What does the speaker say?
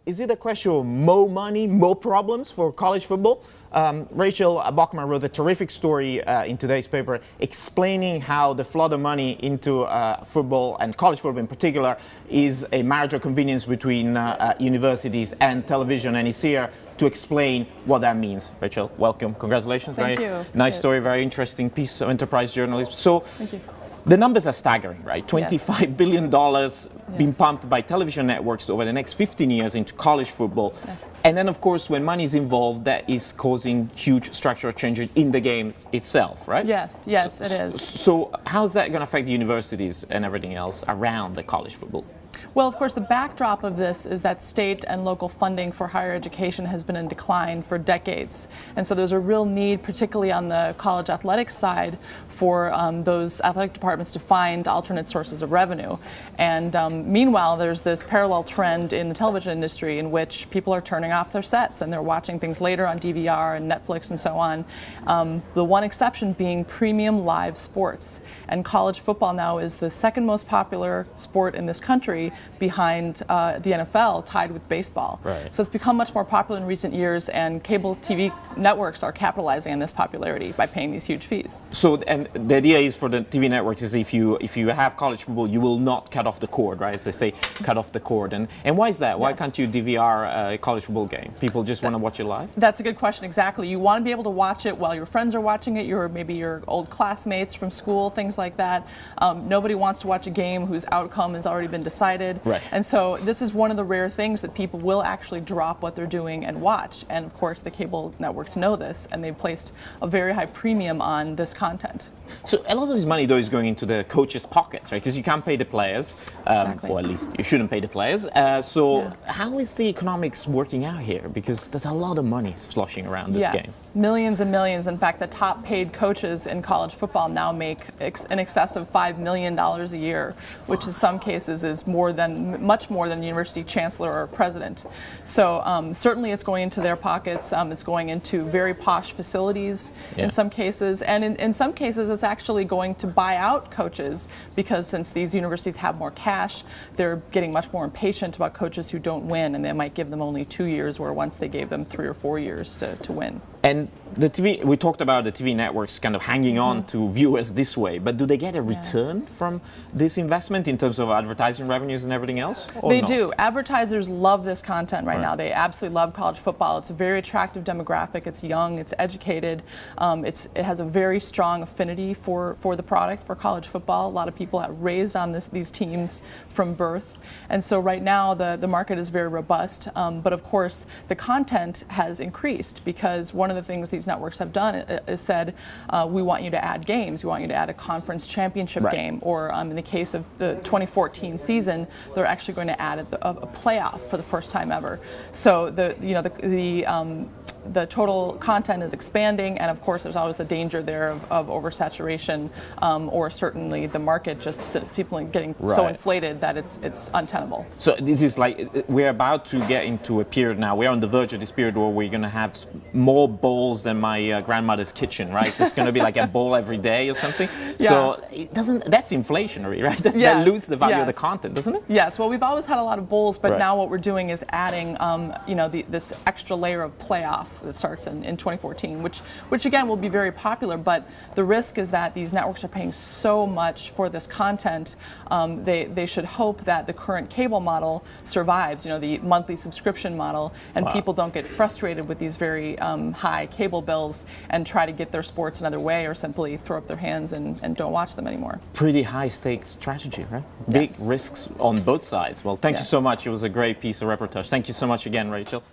Is it a question of more money, more problems for college football? Rachel Bachman wrote a terrific story in today's paper explaining how the flood of money into football, and college football in particular, is a marriage of convenience between universities and television, and it's here to explain what that means. Rachel, welcome. Congratulations. Thank you. Nice story, very interesting piece of enterprise journalism. So, thank you. The numbers are staggering, right? $25 billion being pumped by television networks over the next 15 years into college football. Yes. And then, of course, when money is involved, that is causing huge structural changes in the game itself, right? Yes, it is. So how's that going to affect the universities and everything else around the college football? Well, of course, the backdrop of this is that state and local funding for higher education has been in decline for decades. And so there's a real need, particularly on the college athletics side, for those athletic departments to find alternate sources of revenue. And meanwhile, there's this parallel trend in the television industry in which people are turning off their sets and they're watching things later on DVR and Netflix and so on. The one exception being premium live sports. And college football now is the second most popular sport in this country, behind the NFL, tied with baseball. Right. So it's become much more popular in recent years, and cable TV networks are capitalizing on this popularity by paying these huge fees. So, and the idea is for the TV networks is if you have college football, you will not cut off the cord, right? As they say, cut off the cord. And why is that? Why can't you DVR a college football game? People just want to watch it live? That's a good question, exactly. You want to be able to watch it while your friends are watching it, maybe your old classmates from school, things like that. Nobody wants to watch a game whose outcome has already been decided. Right. And so this is one of the rare things that people will actually drop what they're doing and watch. And of course, the cable networks know this, and they've placed a very high premium on this content. So a lot of this money, though, is going into the coaches' pockets, right? Because you can't pay the players, Exactly. or at least you shouldn't pay the players. How is the economics working out here? Because there's a lot of money sloshing around this game. Yes, millions and millions. In fact, the top paid coaches in college football now make in excess of $5 million a year, which in some cases is much more than the university chancellor or president. So certainly it's going into their pockets. It's going into very posh facilities in some cases, and in some cases it's actually going to buy out coaches, because since these universities have more cash, they're getting much more impatient about coaches who don't win, and they might give them only 2 years where once they gave them 3 or 4 years to win. And the TV, we talked about the TV networks kind of hanging on to viewers this way, but do they get a return from this investment in terms of advertising revenues and everything else? They do. Advertisers love this content right now. They absolutely love college football. It's a very attractive demographic. It's young, it's educated, it has a very strong affinity for the product, for college football. A lot of people have raised on these teams from birth. And so right now the market is very robust, but of course the content has increased, because one of the things these networks have done is said, we want you to add games. We want you to add a conference championship game, or in the case of the 2014 season, they're actually going to add a playoff for the first time ever. So the total content is expanding, and of course there's always the danger there of oversaturation, or certainly the market just simply getting so inflated that it's untenable. So this is like, we're about to get into a period now, we're on the verge of this period where we're going to have more bowls than my grandmother's kitchen, right? So it's going to be like a bowl every day or something. Yeah. So that's inflationary, right? That loses the value of the content, doesn't it? Yes, well, we've always had a lot of bowls, but now what we're doing is adding this extra layer of playoff that starts in 2014, which again will be very popular, but the risk is that these networks are paying so much for this content, they should hope that the current cable model survives, the monthly subscription model, and people don't get frustrated with these very high cable bills and try to get their sports another way, or simply throw up their hands and don't watch them anymore. Pretty high stakes strategy, right? Big risks on both sides. Well, thank you so much. It was a great piece of reportage. Thank you so much again, Rachel.